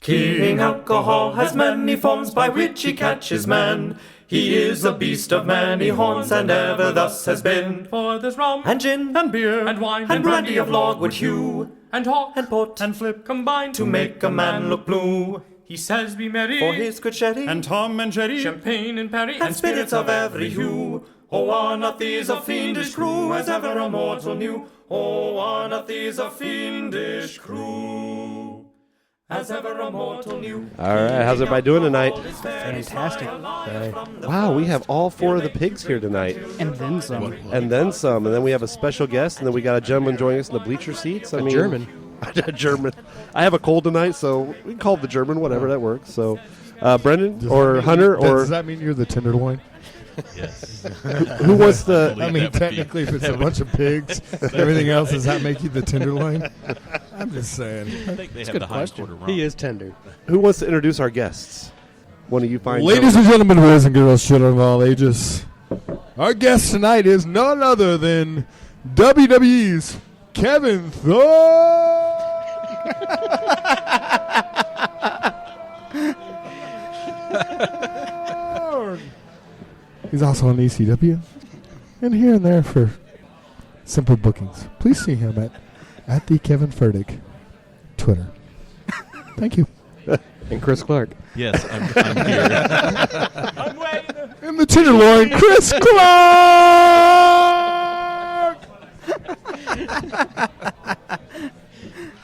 King Alcohol has many forms by which he catches man. He is a beast of many horns, and ever thus has been. For there's rum, and gin, and beer, and wine, and brandy of logwood hue, and hawk, and port, and flip combined to make a man look blue. He says be merry, For his good sherry, and Tom and Jerry, champagne and perry, and spirits of every hue. Oh, one of these a fiendish crew as ever a mortal knew. Oh, one of these a fiendish crew as ever a mortal knew. All right, how's everybody doing tonight? Fantastic. Wow, we have all four of the pigs here tonight. And then some. And then some. And then we have a special guest, and then we got a gentleman joining us in the bleacher seats. A German. A German. I have a cold tonight, so we can call it the German, whatever, that works. So, Brendan or Hunter or... Does that mean you're the tenderloin? Yes. Who wants the... I mean, technically, if it's a bunch of pigs, everything else, does that make you the tenderloin? I'm just saying. I think they have the hind quarter wrong. He is tender. Who wants to introduce our guests? One of you find... Ladies and gentlemen, boys and girls, children of all ages, our guest tonight is none other than WWE's Kevin Thorn. He's also on ECW and here and there for simple bookings. Please see him at the Kevin Fertig Twitter. Thank you. And Chris Clark. Yes, I'm here. I'm waiting. And the tenderloin, Chris Clark.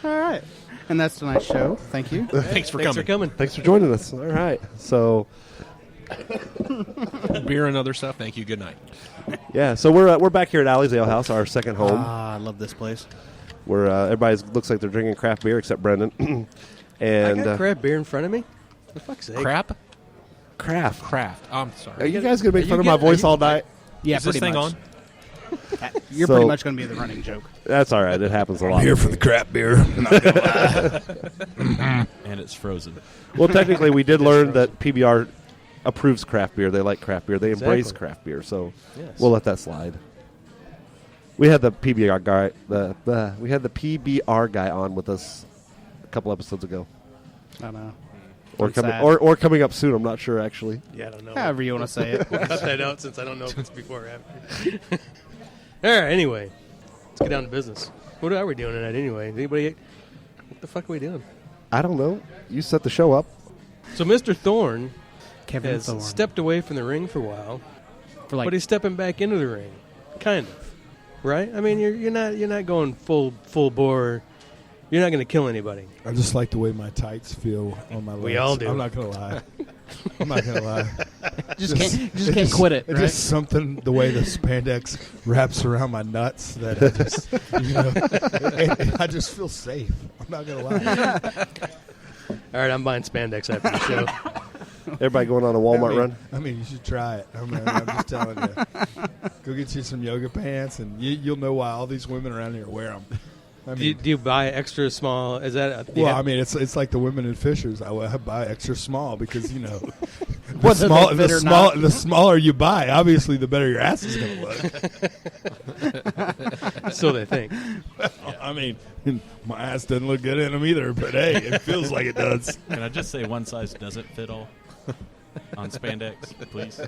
All right. And that's tonight's show. Thank you. Thanks for coming. Thanks for joining us. All right. So... Beer and other stuff. Thank you. Good night. Yeah, so we're back here at Alehouse, our second home. I love this place. Where everybody looks like they're drinking craft beer except Brendan. And I got craft beer in front of me. For fuck's sake. Crap? Craft. Craft. I'm sorry. Are you guys going to make fun of my voice all night? Yeah, Is this pretty thing much. on? You're So- pretty much going to be the running joke. That's all right. It happens a lot. Here for the crap beer. And it's frozen. Well, technically, we did learn that PBR approves craft beer. They like craft beer. They embrace Exactly. craft beer. So Yes. we'll let that slide. We had the PBR guy. We had the PBR guy on with us a couple episodes ago, I know. or I'm coming sad. or coming up soon. I'm not sure actually. Yeah, I don't know. However you want to say it. We'll cut that out since I don't know if it's before or after. All right, anyway. Let's get down to business. What are we doing tonight anyway? Anybody? What the fuck are we doing? I don't know. You set the show up. So Mr. Thorn Kevin has Thorn. stepped away from the ring for a while, For like, but he's stepping back into the ring, kind of, right? I mean, you're not going full bore. You're not going to kill anybody. I just like the way my tights feel on my legs. We all do. I'm not going to lie. I'm not going to lie. just can't quit it, It's right? just something, the way the spandex wraps around my nuts, that I just, I just feel safe. I'm not going to lie. All right, I'm buying spandex after the show. Everybody going on a Walmart run. I mean, you should try it. I'm just telling you. Go get you some yoga pants, and you'll know why all these women around here wear them. I Do you buy extra small? Is that? Well, I mean, it's like the women in Fishers. I buy extra small because Whether they fit or not. the smaller you buy, obviously, the better your ass is going to look. So they think. Well, I mean, my ass doesn't look good in them either, but hey, it feels like it does. Can I just say one size doesn't fit all on spandex, please?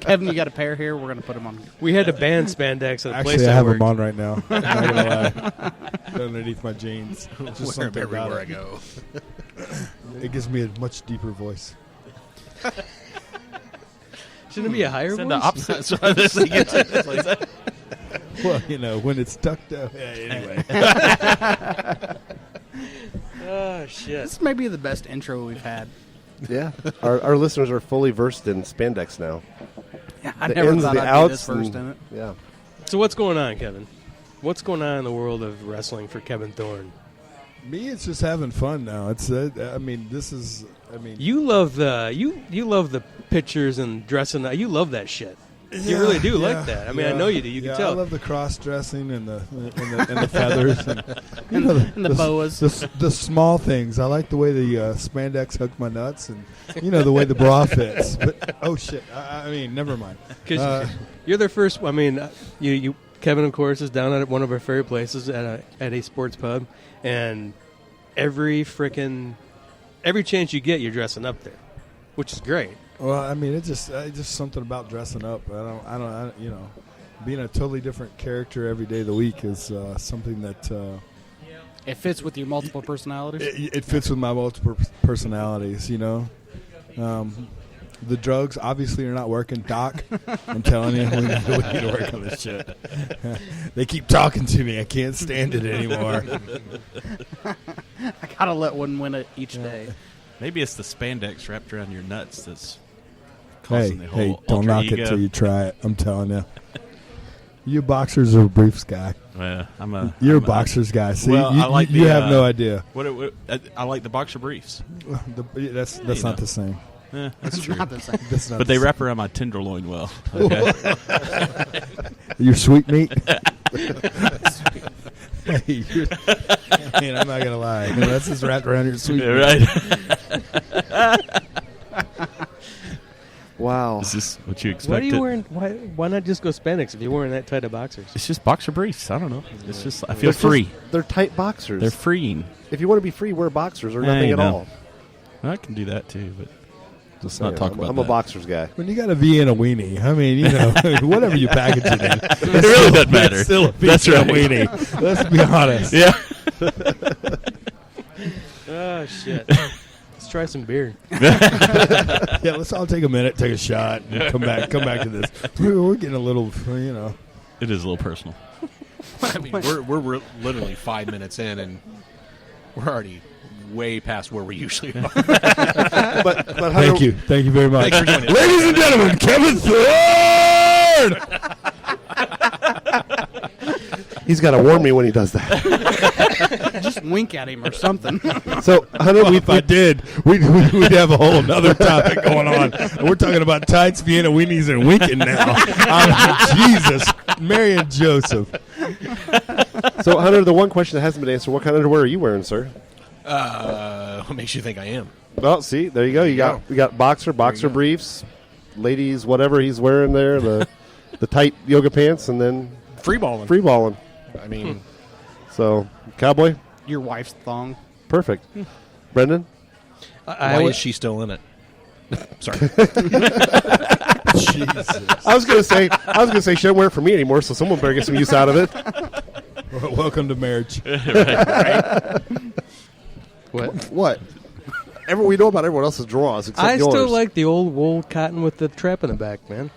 Kevin, you got a pair here. We're going to put them on. We had to ban spandex at a place Actually, I I have worked. them on right now. I'm not gonna lie. Underneath my jeans. Just Wear something them about everywhere I it. go. It gives me a much deeper voice. Shouldn't it be a higher Send voice? the opposite. So this thing gets like that. Well, when it's tucked up. Yeah, anyway. Oh, shit. This may be the best intro we've had. Yeah, our listeners are fully versed in spandex now. I The never ins, thought the I'd be this outs, first and- in it. Yeah. So what's going on, Kevin? What's going on in the world of wrestling for Kevin Thorn? Me, it's just having fun now. It's this is. You love the you love the pictures and dressing. You love that shit. You really do like that. I mean, I know you do. You can tell. I love the cross dressing and the feathers and And the boas. the small things. I like the way the spandex hooked my nuts and the way the bra fits. But oh shit! I mean, never mind. Because you're their first. I mean, you Kevin, of course, is down at one of our favorite places at a sports pub, and every frickin' every chance you get, you're dressing up there, which is great. Well, I mean, it's just something about dressing up. You know, being a totally different character every day of the week is something that It fits with your multiple personalities. it fits with my multiple personalities. You know, the drugs obviously are not working. Doc, I'm telling you, we need to work on this shit. They keep talking to me. I can't stand it anymore. I gotta let one win it each day. Maybe it's the spandex wrapped around your nuts that's causing the whole Hey, don't knock alter it ego. till you try it. I'm telling you. You boxers are a briefs guy. You're a boxers guy. See, well, you, I like you the, have no idea. I like the boxer briefs. That's you not know. the same. That's true. Not the same. That's not But the they same. wrap around my tenderloin well. Okay. Your sweet meat. Hey, man, I'm not gonna lie. No, that's just wrapped around your sweet meat. Right. Wow. Is this what you Why are expected? you wearing? Why not just go spandex if you're wearing that tight of boxers? It's just boxer briefs. I don't know. It's just I feel They're free. just- they're tight boxers. They're freeing. If you want to be free, wear boxers or I nothing at know. all. I can do that too, but Just not saying, talk I'm, about I'm that. a boxers guy. When you got a Vienna weenie, I mean, you know, whatever you package it in, it really doesn't matter. It's still a That's Vienna right. weenie. Let's be honest. Yeah. Oh shit! Let's try some beer. Yeah, let's all take a minute, take a shot, and come back to this. We're getting a little, you know. It is a little personal. I mean, we're literally 5 minutes in, and we're already way past where we usually are. But Thank you very much. Thanks for joining us. Ladies and gentlemen, Kevin Thorn! He's got to warn me when he does that. Just wink at him or something. So, Hunter, If I did, we'd have a whole other topic going on. And we're talking about tights, Vienna weenies, and winking now. Jesus, Mary and Joseph. So, Hunter, the one question that hasn't been answered: what kind of underwear are you wearing, sir? What makes you think I am? Well, see, there you go. We got boxer briefs, ladies, whatever he's wearing there, the tight yoga pants, and then Free balling. free balling. I mean, So, cowboy, Your wife's thong. perfect. Brendan, why is she still in it? Sorry. Jesus. I was gonna say she doesn't wear it for me anymore, so someone better get some use out of it. Welcome to marriage. What? We know about everyone else's draws except I yours. still like the old wool cotton with the trap in the back, man.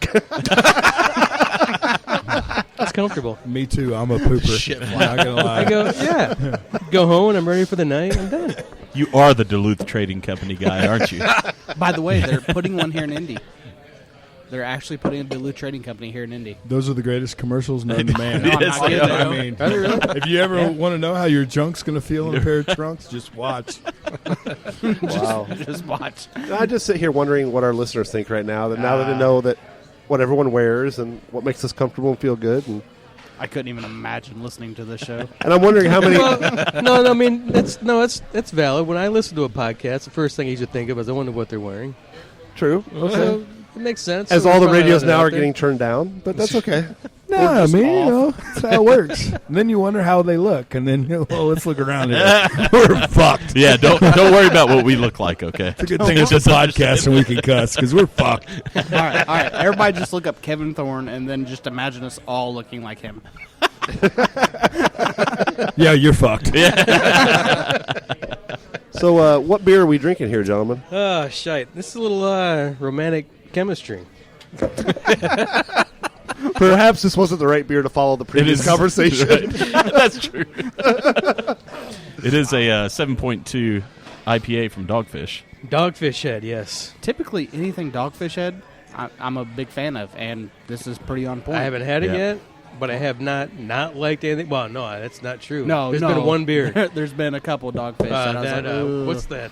It's comfortable. Me too. I'm a pooper. Shit. I'm not gonna lie. I go, yeah. Go home and I'm ready for the night. I'm done. You are the Duluth Trading Company guy, aren't you? By the way, they're putting one here in Indy. They're actually putting a Duluth Trading Company here in Indy. Those are the greatest commercials known to man. No, I'm not kidding. I mean, if you ever want to know how your junk's going to feel in a pair of trunks, just watch. Wow. Just watch. I just sit here wondering what our listeners think right now. Now that they know that what everyone wears and what makes us comfortable and feel good, and I couldn't even imagine listening to this show. I'm wondering how many. No, I mean that's valid. When I listen to a podcast, the first thing you should think of is I wonder what they're wearing. True. So it makes sense. As So all we the probably radios let it now out are there. getting turned down, but that's okay. No, I mean, you know, that's how it works. And then you wonder how they look, and then, well, let's look around here. We're fucked. Yeah, don't worry about what we look like, okay? It's a good thing it's a podcast and we can cuss, because we're fucked. All right. Everybody just look up Kevin Thorn and then just imagine us all looking like him. Yeah, you're fucked. So, what beer are we drinking here, gentlemen? Oh, shite. This is a little romantic chemistry. Perhaps this wasn't the right beer to follow the previous conversation. Right. That's true. It is a 7.2 IPA from Dogfish. Dogfish Head, yes. Typically, anything Dogfish Head, I'm a big fan of, and this is pretty on point. I haven't had it Yeah. yet, but I have not liked anything. Well, no, that's not true. No, There's been one beer. There's been a couple Dogfish. that I was like, "Ugh." What's that?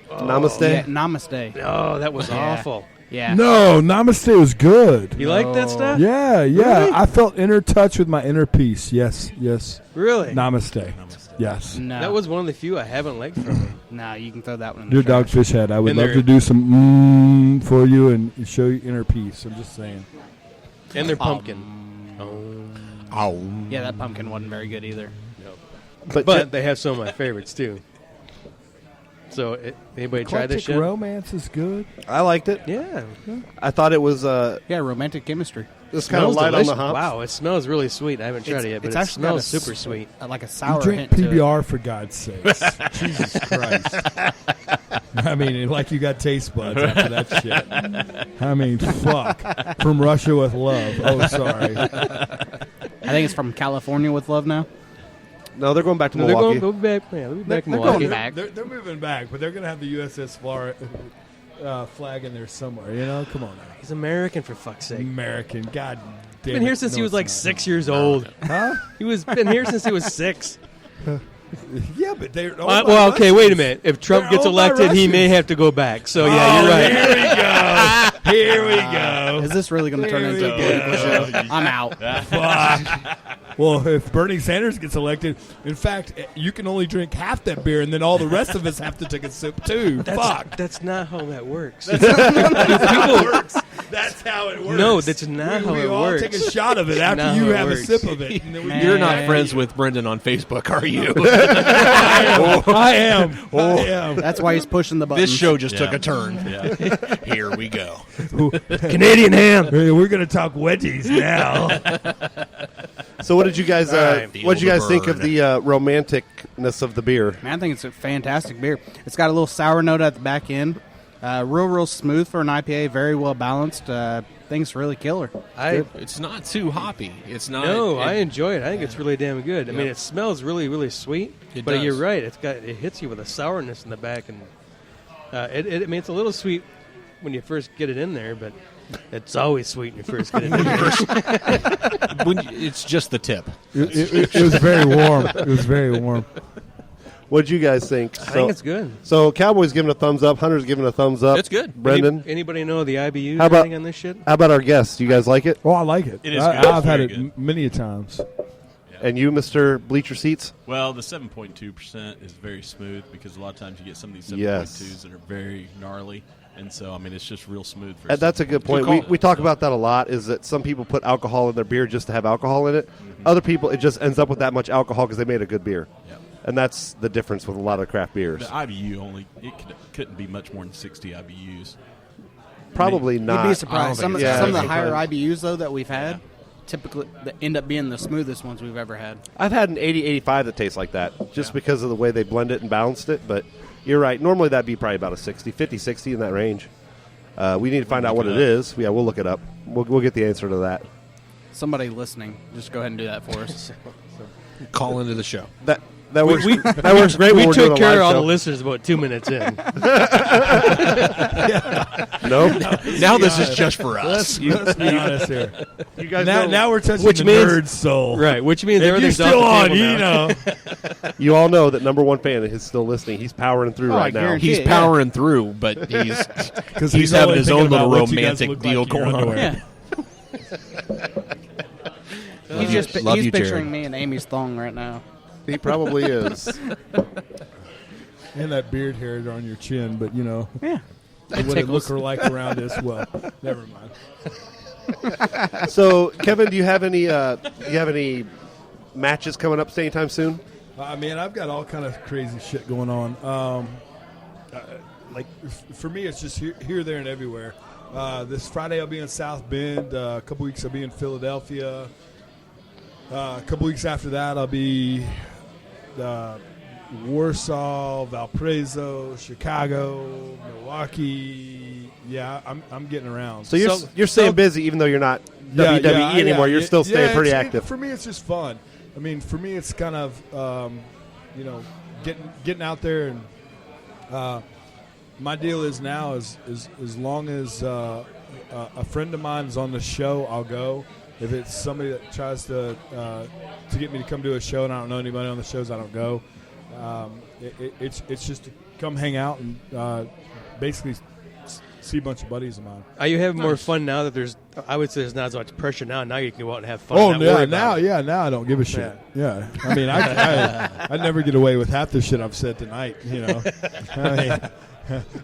Namaste. Yeah, Namaste. Oh, that was Yeah. awful. Yeah. No, Namaste was good. You like that No. stuff? Yeah. Really? I felt inner touch with my inner peace. Yes. Really? Namaste. Yes. No. That was one of the few I haven't liked from it. No, you can throw that one in Dear the trash. Dogfish Head, I would And love they're- to do some for you and show you inner peace. I'm just saying. And their pumpkin. Yeah, that pumpkin wasn't very good either. But they have some of my favorites, too. So, anybody try this Eclectic shit? Romance is good. I liked it. Yeah. I thought it was Yeah, romantic chemistry. just kind of Smells light delicious. on the hops. Wow, it smells really sweet. I haven't tried it yet, but It's it actually got smells a super sweet. Like a You sour drink hint to it. PBR for God's sakes. Jesus Christ. I mean, like you got taste buds after that shit. I mean, fuck. From Russia with love. Oh, sorry. I think it's from California with love now. No, they're going back to No, Milwaukee. they'll be back. Yeah, they'll be back in They're Milwaukee. going back. They're moving back, but they're going to have the USS Florida flag in there somewhere. You know? Come on now. He's American, for fuck's sake. American. God damn Been here it. since No, he was it's like not. 6 years old. Huh? He was been here since he was 6. Yeah, but they're owned by Well, okay, Russians. wait a minute. If Trump They're gets owned by elected, he may Russians. have to go back. So yeah, you're right. Here we go. Here we go. Is this really going to turn There into a we political go. show? I'm out. Fuck. Well, if Bernie Sanders gets elected, in fact, you can only drink half that beer, and then all the rest of us have to take a sip too. Fuck. That's not how that works. That's how it works. No, that's not how we it all works. take a shot of it Not after you how it have a works. sip of it. And then we You're not Man. friends with Brendan on Facebook, are you? I am. That's why he's pushing the button. This show just took Yeah. a turn. Here we go. Canadian ham. Hey, we're gonna talk wedgies now. So what did you guys right. what did you Feel guys the think of burn. the romanticness of the beer? Man, I think it's a fantastic beer. It's got a little sour note at the back end. Real smooth for an IPA. Very well balanced. Thing's really killer. It's not too hoppy. It's not. No, I enjoy it. I think it's really damn good. I mean, it smells really, really sweet. It but does. you're right. It hits you with a sourness in the back, and I mean, it's a little sweet when you first get it in there, but it's always sweet when you first get it in there. It's just the tip. It was very warm. It was very warm. What did you guys think? I think it's good. So Cowboy's giving a thumbs up, Hunter's giving a thumbs up. It's good. Brendan, Anybody know the IBUs How or about- anything on this shit? how about our guests? Do you guys like it? Oh, I like it. It is I, good. I've had Very it good. many a times. And you, Mr. Bleacher Seats? Well, the 7.2% is very smooth because a lot of times you get some of these 7.2s Yes. that are very gnarly. And so, I mean, it's just real smooth. For And that's a good point. call. We talk about that a lot, is that some people put alcohol in their beer just to have alcohol in it. Other people, it just ends up with that much alcohol because they made a good beer. Yep. And that's the difference with a lot of craft beers. The IBU couldn't be much more than 60 IBUs. Probably not. You'd be surprised. Some of Yeah, the sometimes. higher IBUs, though, that we've had, typically that end up being the smoothest ones we've ever had. I've had an 80-85 that tastes like that, just because of the way they blend it and balanced it. But you're right. Normally that'd be probably about a 60, 50-60 in that range. We need to find out what it is. Yeah, we'll look it up. We'll get the answer to that. Somebody listening, just go ahead and do that for us. Call into the show. That works. That works great. We when we're doing took a care of live all show. the listeners about 2 minutes in. Nope. Now this is just for us. Let's be honest here. You guys Now we're touching Which the means- nerd's soul. Right, which means If you're everything's still off on, the table you now. know. You all know that number one fan is still listening. He's powering through Oh, I right now. guarantee He's Yeah. powering through, but he's Because He's having only his thinking own little about what you guys romantic look deal like in your going on. underwear. Yeah. He's Love he's you, picturing Jared. me in Amy's thong right now. He probably is. And that beard hair on your chin, but you know, Yeah. what it look like around as well. Never mind. So, Kevin, do you have any matches coming up anytime soon? Man, Couple got all kind of crazy shit going on. For me, it's just here, there, and everywhere. This Friday, I'll be in South Bend. A couple weeks, I'll be in Philadelphia. A couple weeks after that, I'll be Warsaw, Valparaiso, Chicago, Milwaukee. Yeah, I'm getting around. So you're staying busy, even though you're not WWE anymore. You're still staying pretty active. For me, it's just fun. I mean, for me, it's kind of getting out there, and my deal is now is as long as a friend of mine is on the show, I'll go. If it's somebody that tries to get me to come to a show and I don't know anybody on the shows, I don't go. It's just to come hang out and basically see a bunch of buddies of mine. Are you having more fun now that I would say there's not as much pressure now. Now you can go out and have fun. Oh, and not worry now, about it. now I don't give a shit. Yeah, I mean, I never get away with half the shit I've said tonight. You know,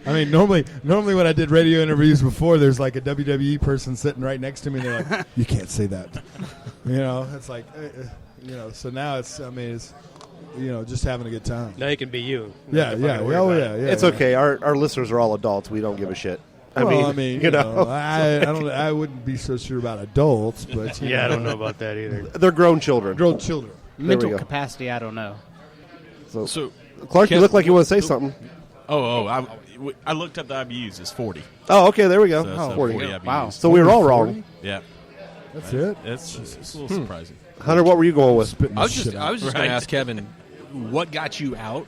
I mean, normally when I did radio interviews before, there's like a WWE person sitting right next to me, and they're like, "You can't say that." You know, it's like, So now it's just having a good time. Now you can be you. Yeah. It's okay. Our listeners are all adults. We don't give a shit. I wouldn't be so sure about adults, but I don't know about that either. They're grown children. Mental capacity, I don't know. So Clark, you look like you want to say something. I looked up the IBUs. It's 40. Oh, okay, there we go. So 40. IBUs. Wow. So we were all wrong. Yeah. That's it. It's a little surprising. Hunter, what were you going with? I was just going to ask Kevin, what got you out,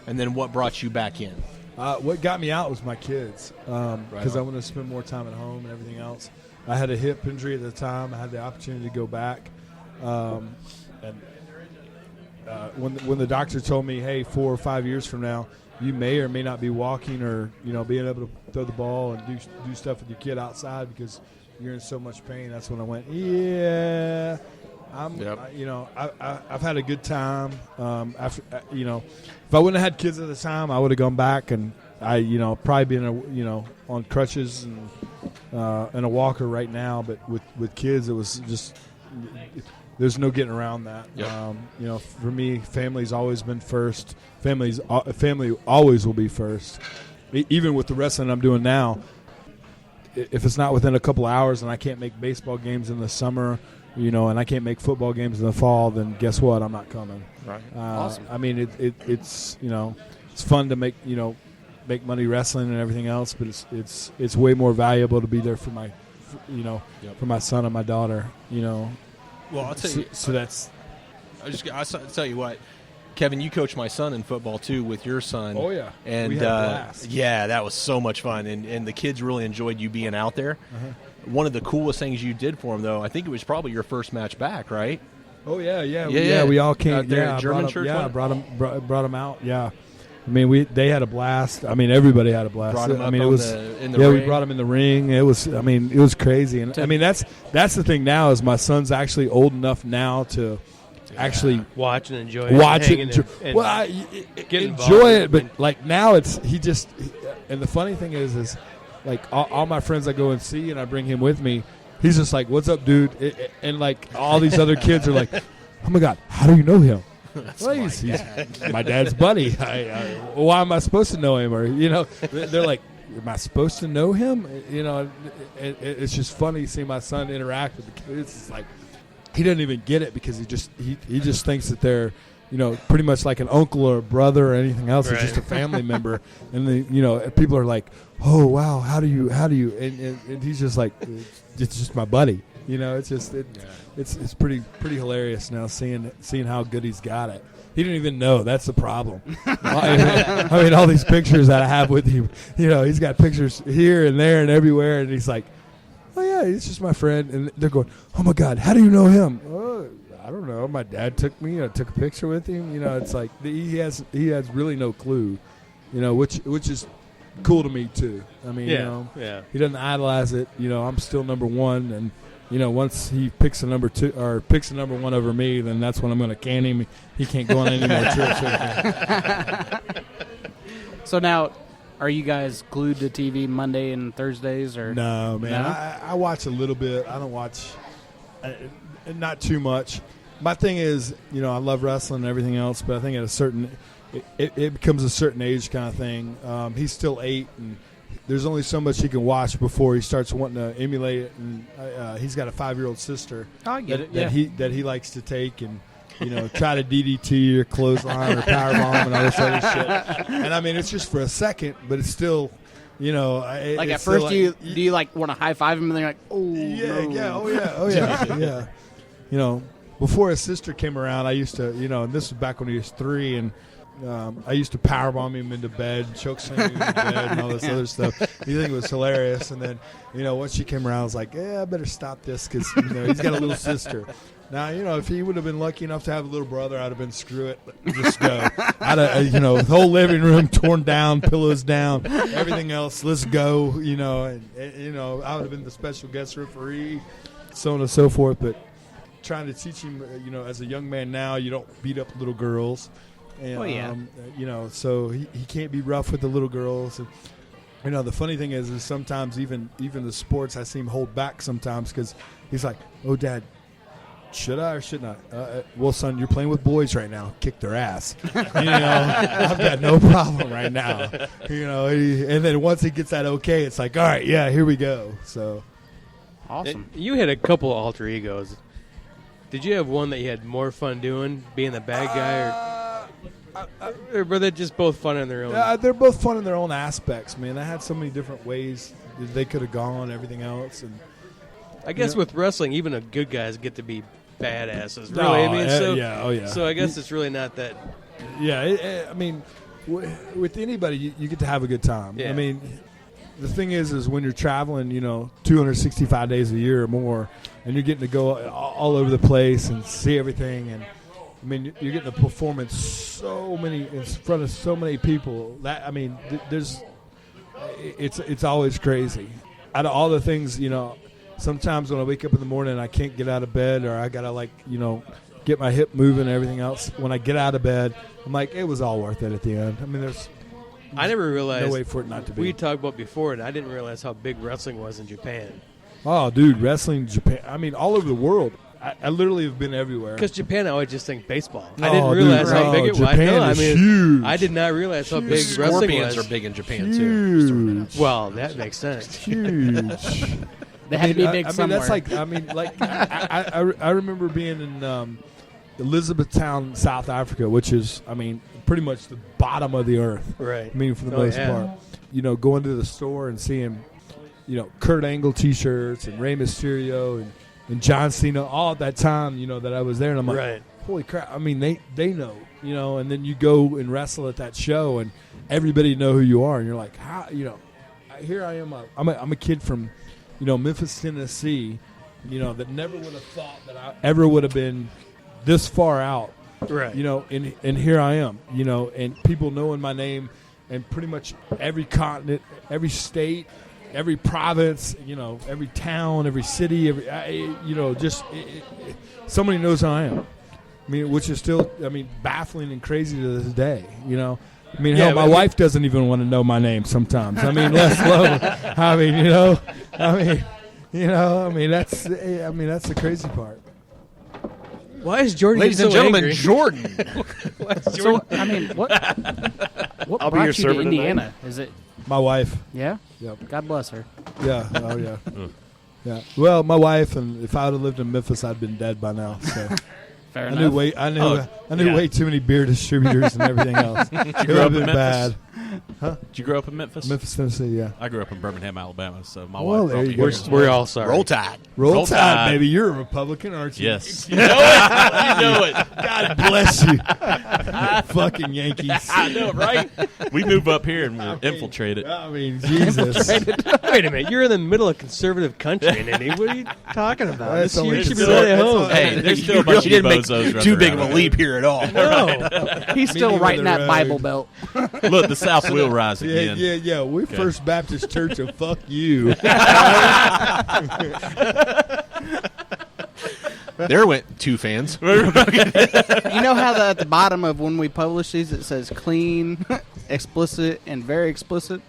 and then what brought you back in? What got me out was my kids, because I wanted to spend more time at home and everything else. I had a hip injury at the time. I had the opportunity to go back, and when the doctor told me, hey, 4 or 5 years from now, you may or may not be walking or being able to throw the ball and do stuff with your kid outside because you're in so much pain. That's when I went, I've had a good time. After if I wouldn't have had kids at the time, I would have gone back and I probably been on crutches and a walker right now. But with kids, it was just there's no getting around that. Yep. For me, family's always been first. Family always will be first. Even with the wrestling I'm doing now, if it's not within a couple hours and I can't make baseball games in the summer, and I can't make football games in the fall, then guess what? I'm not coming. Right. Awesome. I mean, it's it's fun to make make money wrestling and everything else, but it's way more valuable to be there for my for my son and my daughter. Well, I'll tell you. So that's. I'll tell you what, Kevin, you coached my son in football too with your son. Oh yeah, and we had a blast. Yeah, that was so much fun, and the kids really enjoyed you being out there. Uh-huh. One of the coolest things you did for them, though, I think it was probably your first match back, right? Oh yeah. We all came out there. Yeah, German church. Yeah, brought them out. Yeah. I mean, they had a blast. I mean, everybody had a blast. Brought them up it was in the ring. We brought them in the ring. It was crazy. And I mean, that's the thing now is my son's actually old enough now to actually watch and enjoy it. Get enjoy it, but like now and the funny thing is like all my friends I go and see and I bring him with me. He's just like, "What's up, dude?" And like all these other kids are like, "Oh my God, how do you know him?" Well, he's my dad's buddy. Why am I supposed to know him? Or they're like, "Am I supposed to know him?" It's just funny seeing my son interact with the kids. It's like he doesn't even get it because he just thinks that they're pretty much like an uncle or a brother or anything else. Right. It's just a family member, and people are like, "Oh wow, how do you?" And he's just like, "It's just my buddy." It's pretty hilarious now seeing how good he's got it. He didn't even know. That's the problem. I mean, all these pictures that I have with him, he's got pictures here and there and everywhere, and he's like, "Oh yeah, he's just my friend." And they're going, "Oh my God, how do you know him?" "Oh, I don't know. My dad took me. I took a picture with him." It's like he has really no clue, which is cool to me too. I mean, he doesn't idolize it. I'm still number one, and once he picks a number two or picks a number one over me, then that's when I'm going to can him. He can't go on any more trips with me. So now, are you guys glued to TV Monday and Thursdays, or no? Man, no? I watch a little bit. I don't watch, not too much. My thing is, I love wrestling and everything else, but I think at a certain, it becomes a certain age kind of thing. He's still 8, and there's only so much he can watch before he starts wanting to emulate it. And he's got a 5-year-old sister that he likes to take and try to DDT or clothesline or powerbomb and all this other shit. And I mean, it's just for a second, but it's still. Like at first, do you like want to high five him and they're like, oh yeah. Before his sister came around, I used to, and this was back when he was 3, and I used to powerbomb him into bed, chokeslam him into bed, and all this other stuff. You think it was hilarious, and then, once she came around, I was like, I better stop this because he's got a little sister. Now, if he would have been lucky enough to have a little brother, I'd have been screw it, just go. The whole living room torn down, pillows down, everything else. Let's go. And I would have been the special guest referee, so on and so forth. But trying to teach him, as a young man now, you don't beat up little girls. And, so he can't be rough with the little girls. And, the funny thing is sometimes even the sports I see him hold back sometimes because he's like, "Oh, Dad, should I or shouldn't I? Well, son, you're playing with boys right now. Kick their ass. I've got no problem right now. And then once he gets that okay, it's like, all right, yeah, here we go. So Awesome. You had a couple of alter egos. Did you have one that you had more fun doing, being the bad guy, or were they just both fun in their own? They're both fun in their own aspects, man. They had so many different ways that they could have gone, everything else. And I guess with wrestling, even the good guys get to be badasses. Really, So I guess it's really not that. Yeah, with anybody, you get to have a good time. Yeah. I mean, the thing is when you're traveling, 265 days a year or more, and you're getting to go all over the place and see everything, and I mean, you're getting to perform in front of so many people. That it's always crazy. Out of all the things, sometimes when I wake up in the morning and I can't get out of bed, or I gotta get my hip moving and everything else. When I get out of bed, I'm like, it was all worth it at the end. I mean, I never realized. No way for it not to be. We talked about before, and I didn't realize how big wrestling was in Japan. Oh, dude, wrestling in Japan. I mean, all over the world. I literally have been everywhere. Because Japan, I always just think baseball. I didn't realize how big it was. Japan is huge. I did not realize how big wrestling was. Scorpions are big in Japan, too. Well, that makes sense. Huge. They had to be big somewhere. I remember being in Elizabethtown, South Africa, which is, pretty much the bottom of the earth. Right. For the most part. Going to the store and seeing, Kurt Angle T-shirts and Rey Mysterio and John Cena all at that time, that I was there. And I'm like, right. Holy crap. I mean, they know, and then you go and wrestle at that show and everybody know who you are. And you're like, how, here I am. I'm a kid from, Memphis, Tennessee, that never would have thought that I ever would have been this far out. Right. And here I am, and people knowing my name and pretty much every continent, every state, every province, every town, every city, somebody knows who I am. Which is still, baffling and crazy to this day, hell, my wife doesn't even want to know my name sometimes. Less alone. That's the crazy part. Why is Jordan Ladies so and gentlemen, angry? Jordan. So, what I'll be brought your you servant to Indiana? Is it? My wife. Yeah? Yep. God bless her. Yeah. Oh, yeah. Yeah. Well, my wife, and if I would have lived in Memphis, I'd been dead by now. So Fair I enough. knew way too many beer distributors and everything else. It would have been bad. Did you grow up in Memphis? Memphis, Tennessee, yeah. I grew up in Birmingham, Alabama, so my Well, wife there brought you me go. here. We're all sorry. Roll Tide. Roll Tide. Tide, baby. You're a Republican, aren't you? Yes. You know it. You know it. God bless you. Fucking Yankees. I know, right? We move up here and we're infiltrated. Jesus. Wait a minute. You're in the middle of conservative country in Indy. What are you talking about? That's only You should be conservative. right at home. Hey, there's still a bunch of bozos running too big of around. a leap here at all. No. He's still Meeting writing with that the Bible road. belt. Look, the South will rise again. Yeah. We're First Baptist Church of fuck you. There went two fans. You know how at the bottom of when we publish these it says clean, explicit, and very explicit?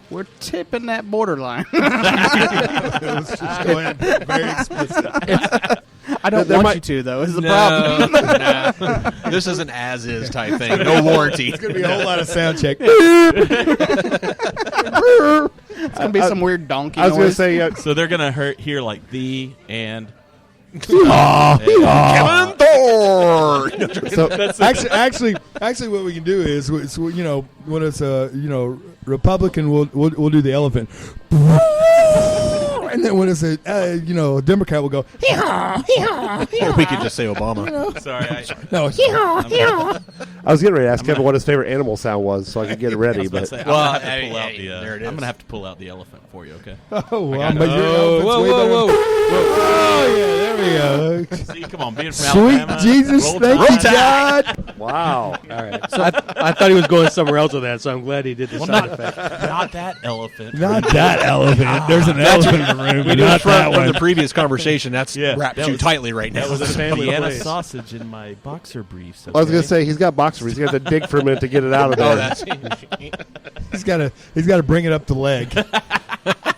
We're tipping that borderline. Let's just go ahead. Very explicit. I don't want you to, though, is the problem. No. This is an as-is type thing. No warranty. It's going to be a whole lot of sound check. It's going to be some weird donkey I was going to noise. say, So they're going to hear like the and. Kevin Thorn. So actually, what we can do is, when it's a Republican, we'll do the elephant, and then when it's a Democrat, we'll go. Or we could just say Obama. Sorry. No, I was getting ready to ask Kevin what his favorite animal sound was so I could get it ready. But I'm Well, going to have to pull out the elephant for you, okay? oh, well, got but it. your elephant's way better. Oh yeah, there we go. See, come on, being from Sweet Alabama. Jesus, Roll thank you, Tide. God. wow. All right. So I thought he was going somewhere else with that, so I'm glad he did the sound effect. Not that elephant. Not that elephant. There's an elephant in the room, but not that From one. the previous conversation, that's Yeah, wrapped that too was- tightly right now. That was a family Vienna place. sausage in my boxer briefs. I was going to say he's got boxer briefs. He's got to dig for a minute to get it out of there. Oh, that's He's got to bring it up the leg.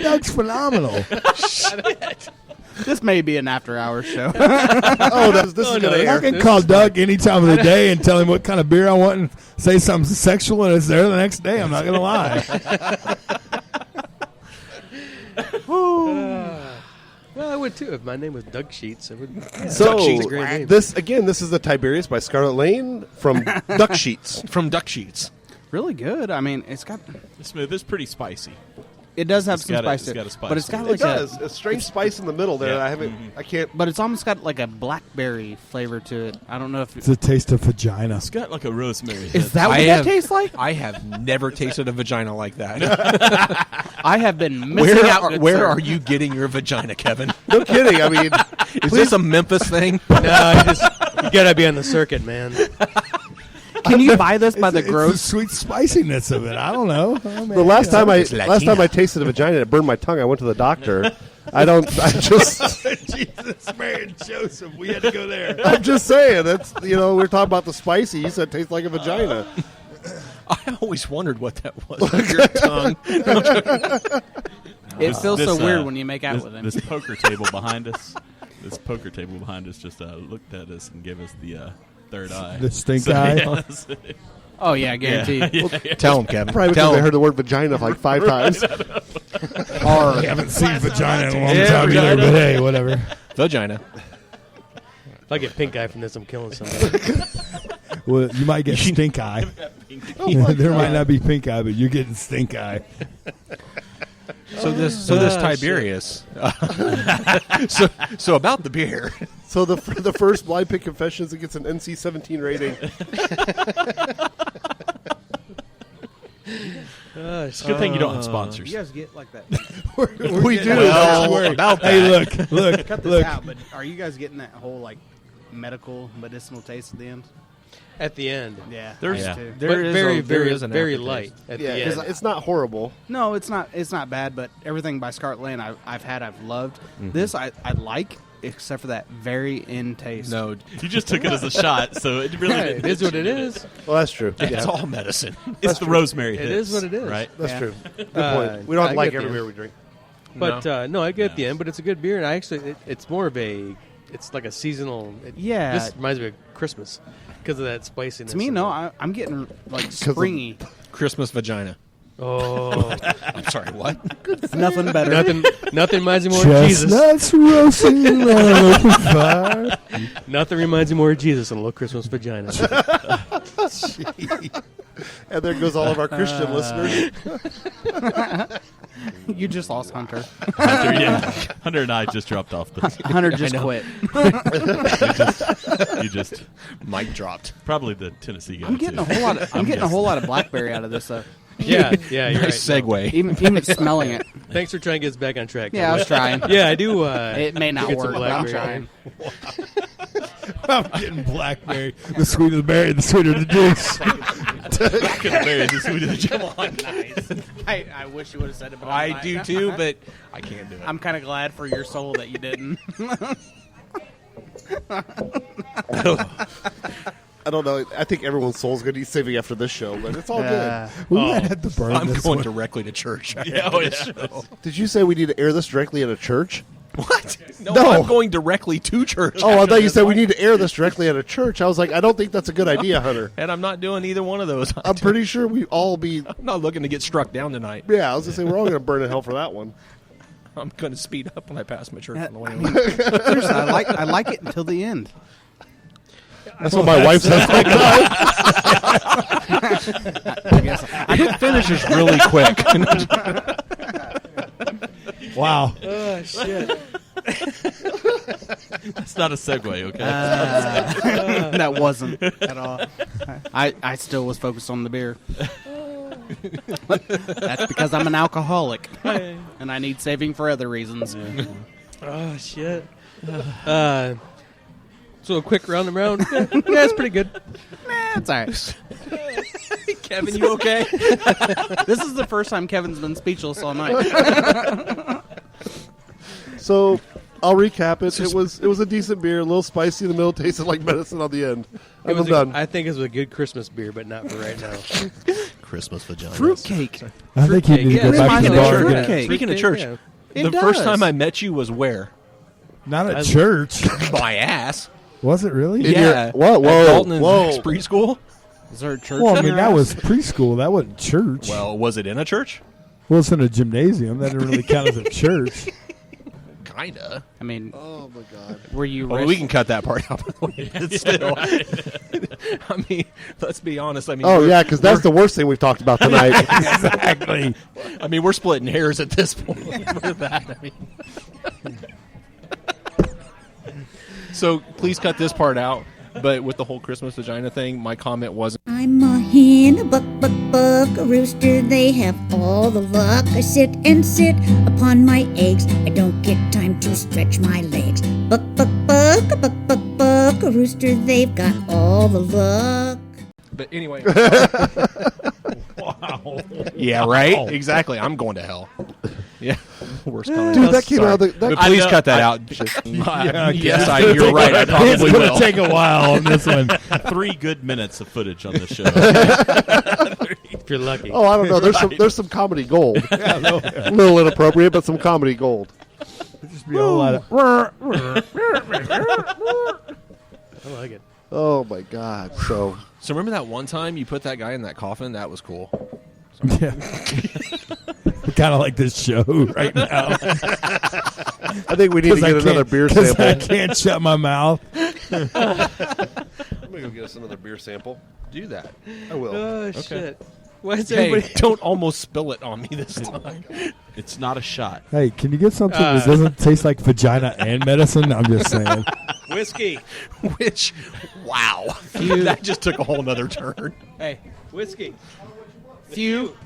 Doug's phenomenal. This may be an after-hours show. This is gonna air. I can call Doug any time of the day and tell him what kind of beer I want and say something sexual, and it's there the next day. I'm not going to lie. Well, I would too if my name was Doug Sheets. I would. So Doug Sheets is a great name. this is the Tiberius by Scarlet Lane from Duck Sheets. From Duck Sheets. Really good. I mean, it's got. It's smooth. It's pretty spicy. It does have It's some got spice it's to it, got a spice but it's to got it. like It does. A strange spice in the middle there. Yeah. That I haven't. I can't. but it's almost got like a blackberry flavor to it. I don't know if It's a taste of vagina. It's got like a rosemary. is that what I that have- tastes like. I have never tasted a vagina like that. I have been missing out. good Where sir. are you getting your vagina, Kevin? No kidding. I mean, Is this a Memphis thing? No, you gotta be on the circuit, man. Can you buy this by the It's the gross? sweet spiciness of it. I don't know. the last time I Latina. tasted a vagina, it burned my tongue. I went to the doctor. I just. Jesus, Mary and Joseph, we had to go there. I'm just saying. That's we're talking about the spicy. You said it tastes like a vagina. I always wondered what that was on your tongue. It feels so This, weird when you make out with him. This poker table behind us. This poker table behind us just looked at us and gave us the third eye. The stink eye? Yes. Oh yeah, guaranteed. Tell him, Kevin. Probably Tell because I him. heard the word vagina like 5 times. I haven't seen vagina in a long time either, but hey, whatever. Vagina. If I get pink eye from this, I'm killing somebody. Well, you might get stink eye. There might not be pink eye, but you're getting stink eye. So this Tiberius. So about the beer. So the first blind pig confessions, it gets an NC-17 rating. It's a good thing you don't have sponsors. You guys get like that. We do. Well, about that. Hey, look, Cut this out. But are you guys getting that whole like medicinal taste at the end? At the end, Yeah, There's- I Yeah. do too. There but is very, a- there very, is an very aftertaste. light at Yeah, the 'cause end. it's not horrible. No, it's not. It's not bad. But everything by Scarlet Lane, I've loved. This I like, except for that very end taste. No, You just took it as a shot, so it really It is what it is. Well, that's true. it's Yeah, all medicine. It's the rosemary. It hits, is what it is. right? that's Yeah. true. Good point. We don't I like get every the beer end. we drink. But no, I get at the end. But it's a good beer, and I actually, it's more of a, it's like a seasonal. Yeah. This reminds me of Christmas because of that spiciness. To me, of no, it. I'm getting like springy. Christmas vagina. Oh, I'm sorry, what? Nothing better. nothing reminds me more of Jesus. Chestnuts roasting on open fire. Nothing reminds me more of Jesus than a little Christmas vagina. And there goes all of our Christian listeners. You just lost Hunter. Hunter and I just dropped off the. Hunter just quit. You just Mic dropped. probably the Tennessee guy. I'm getting too. a whole lot. I'm getting a whole lot of blackberry out of this. Though. Yeah, you're right. Nice segue. Even smelling it. Thanks for trying to get us back on track. Yeah, I was trying. Yeah, I do. It may not get some work, but I'm blackberry. trying. I'm getting blackberry. The sweeter the berry, the sweeter the juice. I wish you would have said it. But I do too, but I can't do it. I'm kind of glad for your soul that you didn't. I don't know. I think everyone's soul's going to be saving after this show, but it's all We might have to burn I'm this going one. directly to church. good. Did you say we need to air this directly at a church? What? No, No. I'm going directly to church. Oh, I thought you said we need to air this directly at a church. I was like, I don't think that's a good idea, Hunter. And I'm not doing either one of those. I'm pretty sure we all be. I'm not looking to get struck down tonight. Yeah, I was going to say, we're all going to burn in hell for that one. I'm going to speed up when I pass my church on the way home. Seriously, I like it until the end. That's what my wife says. Like, I guess I did finish this really quick. Wow. Oh shit! That's not a segue, okay? that wasn't at all. I still was focused on the beer. That's because I'm an alcoholic, and I need saving for other reasons. Oh shit! So a quick round and round. Yeah, it's pretty good. It's all right. Kevin, you okay? This is the first time Kevin's been speechless all night. so I'll recap it. It was a decent beer, a little spicy in the middle, tasted like medicine on the end. I'm done. I think it was a good Christmas beer, but not for right now. Christmas vagina. Fruitcake. I think you need to go back to the bar. Fruitcake. Speaking of church, It the first does. time I met you was where? Not at church. My ass. Was it really? Yeah. Whoa, At Dalton and Zach's preschool. Is there a church? Well, I in mean, your that house? was preschool. That wasn't church. Well, was it in a church? Well, it's in a gymnasium. That didn't really count as a church. Kinda. I mean, Oh my God. were you? Well, we can cut that part out. It's still. I mean, let's be honest. I mean, Oh yeah, because that's the worst thing we've talked about tonight. Exactly. I mean, we're splitting hairs at this point with that. I mean. So please cut this part out. But with the whole Christmas vagina thing, my comment wasn't. I'm a hen, a buck, buck, buck, a rooster, they have all the luck. I sit and sit upon my eggs, I don't get time to stretch my legs. Buck, buck, buck, a buck, buck, buck, a rooster, they've got all the luck. But anyway. Wow. Yeah, right? Exactly. I'm going to hell. Yeah. Worst comment. Dude, that came out. But please cut that out. Yes, you're right. I probably It's going will. to take a while on this one. 3 good minutes of footage on the show. If you're lucky. Oh, I don't know. There's some comedy gold. A little inappropriate, but some comedy gold. Just be a whole lot of. I like it. Oh my God. So remember that one time you put that guy in that coffin? That was cool. Yeah. Kind of like this show right now. I think we need to get another beer sample. I can't shut my mouth. I'm gonna go get us another beer sample. Do that. I will. Oh, shit. Why is Hey, everybody... don't almost spill it on me this time. It's not a shot. Hey, can you get something that doesn't taste like vagina and medicine? I'm just saying. Whiskey. Which, wow. That just took a whole nother turn. Hey, Whiskey. Few.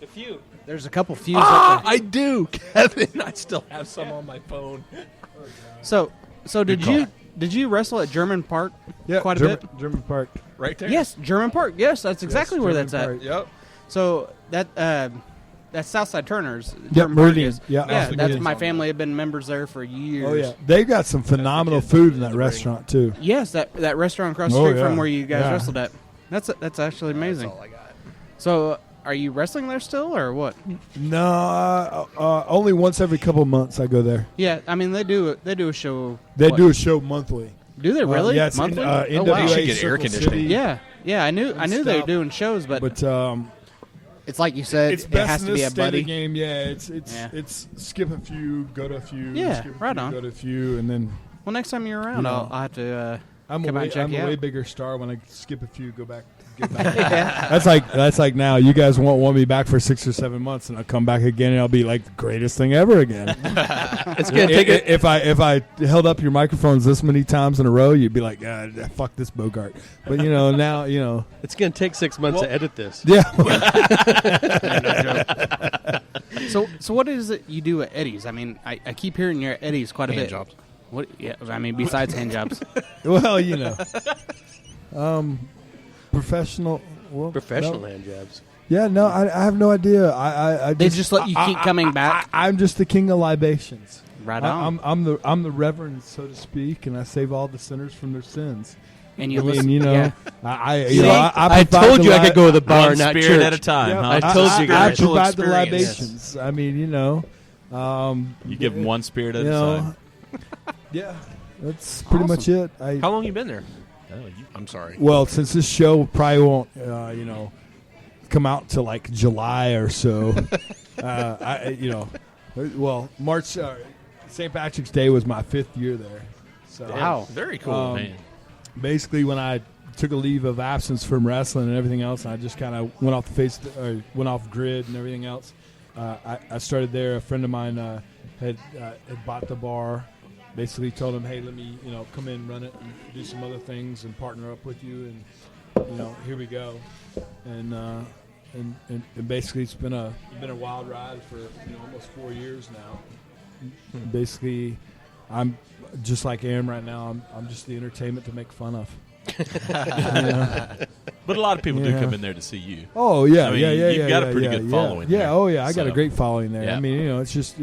The few. There's a couple Fews up there. I do, Kevin. I still have some on my phone. So did you wrestle at German Park quite a bit? German Park. Right there? Yes, German Park. Yes, that's exactly where German that's Park. at. Yep. So that's Southside Turner's. Yep, German Park Meridian. is. Yeah, Yeah, also that's Meridian. my family have been members there for years. Oh yeah, they got some phenomenal food in that restaurant too. Yes, that restaurant across the Oh, street yeah. from where you guys Yeah. wrestled at. That's actually amazing. That's all I got. So, are you wrestling there still, or what? No, only once every couple months I go there. Yeah, I mean they do a show. They what? do a show monthly. Do they really? Yeah, it's monthly? in, Oh, wow. They should NWA get air Circle conditioning. City. Yeah. I knew they were stuff. doing shows, but it's like you said, It's it best has in to be this a state of buddy. the game. Yeah, it's Yeah. skip a few, go to a few. Yeah, skip a right few, on. Go to a few, and then Well, next time you're around, You know, I'll have to I'm come out and check I'm you a way out. bigger star when I skip a few, go back. Get back. That's like now. You guys won't want me back for 6 or 7 months, and I'll come back again, and I'll be like the greatest thing ever again. It's going to take it. If I held up your microphones this many times in a row, you'd be like, fuck this Bogart. But now It's going to take 6 months to edit this. Yeah. So what is it you do at Eddy's? I mean, I keep hearing you're at Eddy's quite a Hand bit. jobs. What? Yeah, I mean, besides hand jobs. Well, professional. Well, Professional no. hand jobs. Yeah, no, I have no idea. I They just let you keep coming back? I'm just the king of libations. Right on. I'm the reverend, so to speak, and I save all the sinners from their sins. And you I listen. mean, Yeah. I told you I could go to the bar, One not spirit church. at a time. Yeah, Huh? I told you I guys. provide the Experience. libations. I mean, You give them one spirit at you a know, time. yeah, that's pretty much it. How long you been there? I'm sorry. Well, since this show probably won't, come out till like July or so, March, St. Patrick's Day was my 5th year there. So, Wow. Very cool, man. basically, when I took a leave of absence from wrestling and everything else, and I just kind of went off went off grid and everything else. I started there. A friend of mine had bought the bar. Basically told him, hey, let me come in, run it, and do some other things, and partner up with you, and here we go. And basically it's been a wild ride for almost 4 years now. Basically, I'm just like I am right now. I'm just the entertainment to make fun of. But a lot of people do come in there to see you. Oh yeah, I mean, you've got a pretty good following Yeah, there. oh yeah, I got a So, great following there. yeah. I mean, it's just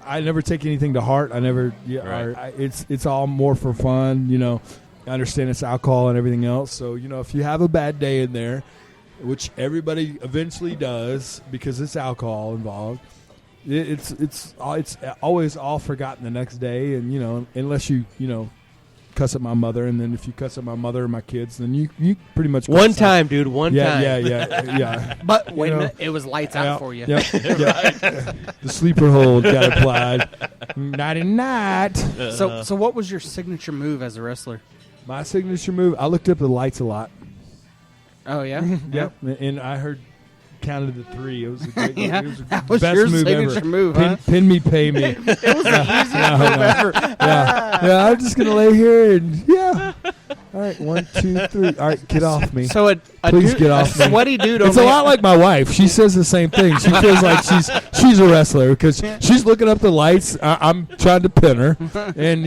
I never take anything to heart. I never. Right. It's all more for fun. I understand it's alcohol and everything else. So if you have a bad day in there, which everybody eventually does because it's alcohol involved. It's always all forgotten the next day, and unless you cuss at my mother, and then if you cuss at my mother or my kids, then you pretty much one time, dude. One time. Yeah. But wait a minute, it was lights out for you. Yep. The sleeper hold got applied. Nighty night. So what was your signature move as a wrestler? My signature move, I looked up the lights a lot. Oh yeah. Yep. And I heard counted to 3. It was a great it was the that was best your move signature ever. move, huh? Pin me, pay me. It was the easiest move ever. Yeah, I'm just gonna lay here and all right, 1, 2, 3. All right, get off me. So please get off me. Sweaty dude. It's a lot like my wife. She says the same thing. She feels like she's a wrestler because she's looking up the lights. I'm trying to pin her, and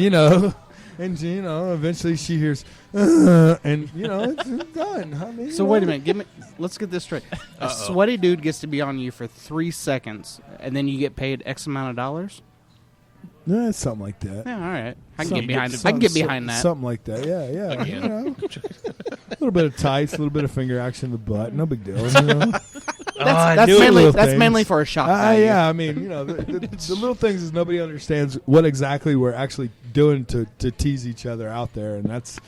eventually she hears, and it's done. I mean, So wait a minute. Let's get this straight. A sweaty dude gets to be on you for 3 seconds, and then you get paid X amount of dollars. Yeah, it's something like that. Yeah, all right. I can get behind it. I can get behind that. Something like that. Yeah. A little bit of tights, a little bit of finger action in the butt. No big deal. That's mainly for a shock value. Yeah, I mean, the little things is nobody understands what exactly we're actually doing to tease each other out there, and that's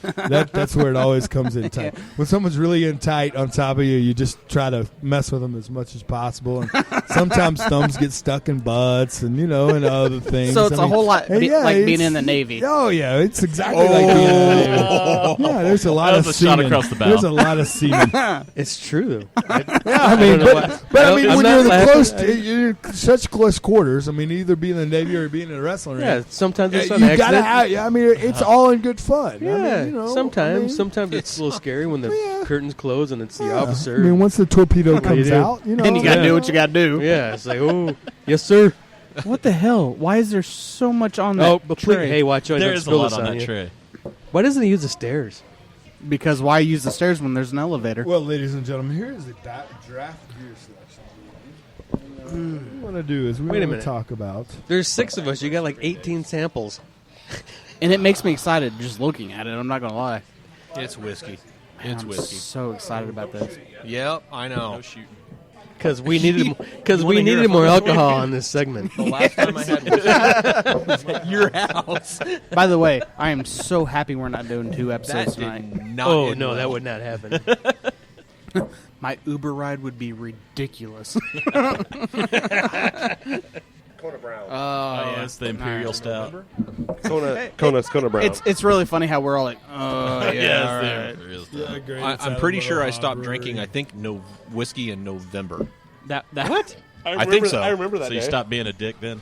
where it always comes in tight. Yeah. When someone's really in tight on top of you, you just try to mess with them as much as possible, and sometimes thumbs get stuck in butts, and and other things. So it's a whole lot like being in the Navy. Oh yeah, it's exactly like being in the Navy. Yeah, there's a lot of semen. Shot across the bow. There's a lot of semen. It's true. When you're in such close quarters, I mean, either being in the Navy or being in a wrestling ring. Yeah, sometimes it's you gotta have. I mean, it's all in good fun. Yeah, I mean, sometimes it's a little scary when the curtains close and it's the officer. I mean, once the torpedo comes out, and you gotta do what you gotta do. Yeah, it's like, oh, yes, sir. What the hell? Why is there so much on that but tray? Hey, watch out! There's a lot on that tray. Why doesn't he use the stairs? Because why use the stairs when there's an elevator? Well, ladies and gentlemen, here is the draft beer selection. What we want to do is we want to talk about. There's 6 of us. You got like 18 samples, and it makes me excited just looking at it. I'm not gonna lie. It's whiskey. I'm so excited about this. Yep, I know. No shooting. Because we needed more alcohol on this segment. The last time I had was at your house. By the way, I am so happy we're not doing 2 episodes tonight. That would not happen. My Uber ride would be ridiculous. Kona Brown. Oh, it's the Imperial Stout. Kona Brown. It's really funny how we're all like, oh yeah. Yeah, right. it's the Imperial Stout. I'm pretty sure I stopped drinking. I think whiskey in November. That what? I think so. I remember that. So day. you stopped being a dick then?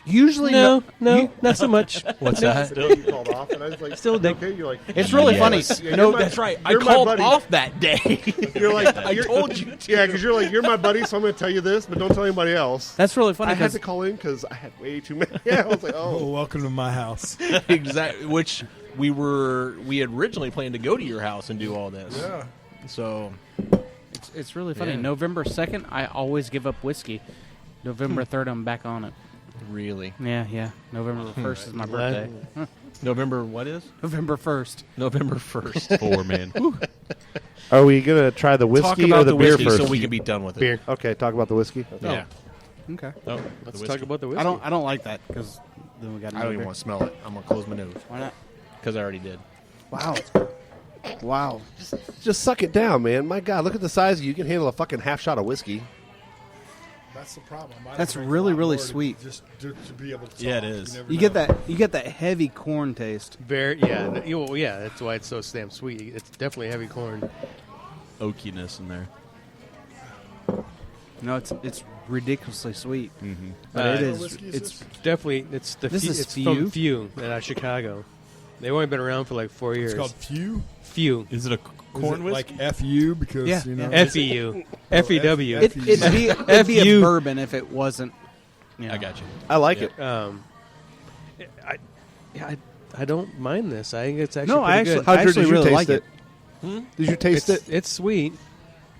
Usually, no, not so much. What's that? Still, you called off, and I was like, Still a dick. Okay, you're like, it's really funny. Yeah, No, that's right. I you're my called buddy. off that day. You're like, I told you to. Yeah, because you're like, you're my buddy, so I'm going to tell you this, but don't tell anybody else. That's really funny. I had to call in because I had way too many. Yeah, I was like, Oh, welcome to my house. Exactly. Which we had originally planned to go to your house and do all this. Yeah. So it's really funny. Yeah. November 2nd, I always give up whiskey. November 3rd, I'm back on it. really, Yeah. November 1st is my birthday. November what is? November 1st. November 1st. 4, man. Are we going to try the Talk whiskey about or the beer whiskey first? so we can be done with it. Beer. Okay, talk about the whiskey. Yeah. Okay. Oh, Let's talk about the whiskey. I don't like that because then we got. I don't even want to smell it. I'm gonna close my nose Why not? because I already did. Wow. Just suck it down, man. My God, look at the size of you. You can handle a fucking half shot of whiskey. That's the problem. That's really, really sweet. Just to be able to talk. Yeah, it is. never You know. get that heavy corn taste. Yeah. That's why it's so damn sweet. It's definitely heavy corn. Oakiness in there. No, it's ridiculously sweet. Mm-hmm. But it is. whiskey is It's Definitely, it's the This is it's Few? from Few out of Chicago. They've only been around for like 4 years. It's called Few. Few. Is it a corn Is it whiskey? like FU because Yeah. you know FEU. FEW. F- it'd be a Few. bourbon if it wasn't. I got you. I like it. I don't mind this. I think it's actually No, I pretty actually- good. How I did you really taste like it? it. Did you taste it? It's sweet.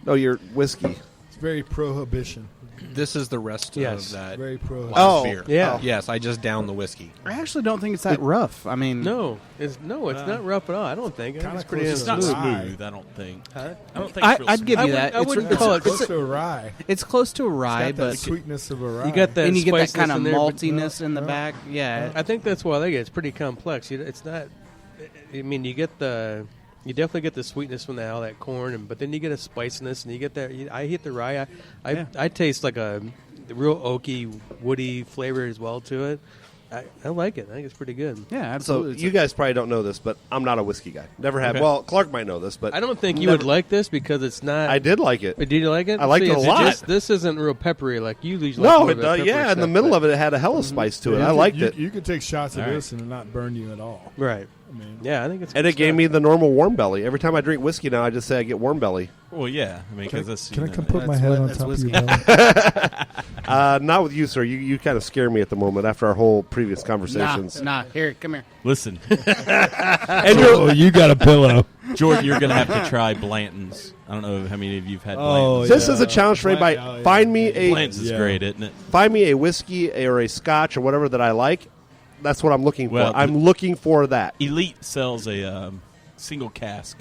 Oh, your whiskey. very prohibition. This is the rest Yes. of that Very prohibition. last beer. yeah. Yes, I just downed the whiskey. I actually don't think it's that rough. I mean, No, it's not rough at all. I don't think. I think Kinda it's pretty close It's not to smooth. smooth, I don't think. Huh? I don't think it's real I'd give smooth. you that. I wouldn't call it. Close to a rye. It's close to a It's rye, got that but sweetness of a rye. You got that, and you get that spiciness kind of in there, but- maltiness in the back. Yeah, I think that's why I like it. It's pretty complex. It's not. I mean, you definitely get the sweetness from all that corn, but then you get a spiciness, and you get that. I hit the rye. I taste like a real oaky, woody flavor as well to it. I like it. I think it's pretty good. yeah, So absolutely. you guys probably don't know this, but I'm not a whiskey guy. Never had. Okay. Well, Clark might know this, but I don't think you never- would like this because it's not. I did like it. Did you like it? I liked it a lot. This isn't real peppery like you usually. No, like yeah, in the middle of it, it had a hella spice to it. I liked it. You could take shots of All right. this and it not burn you at all. Right. I mean, Yeah, I think it's. And good it gave stuff. me the normal warm belly. Every time I drink whiskey now, I just say I get warm belly. Well, yeah. I mean, because that's. can I you come know, put my That's head what- on that's top of your whiskey. belly? Not with you, sir. You kind of scare me at the moment after our whole previous conversations. Nah, here, come here. Listen, Oh, you got a pillow. Jordan, you're going to have to try Blanton's. I don't know how many of you've had Oh, Blanton's. This yeah. is a challenge for anybody. Oh, yeah. Find me a Blanton's is Yeah. great, isn't it? find me a whiskey or a scotch or whatever that I like. That's what I'm looking Well, for. I'm looking for that. Elite sells a single cask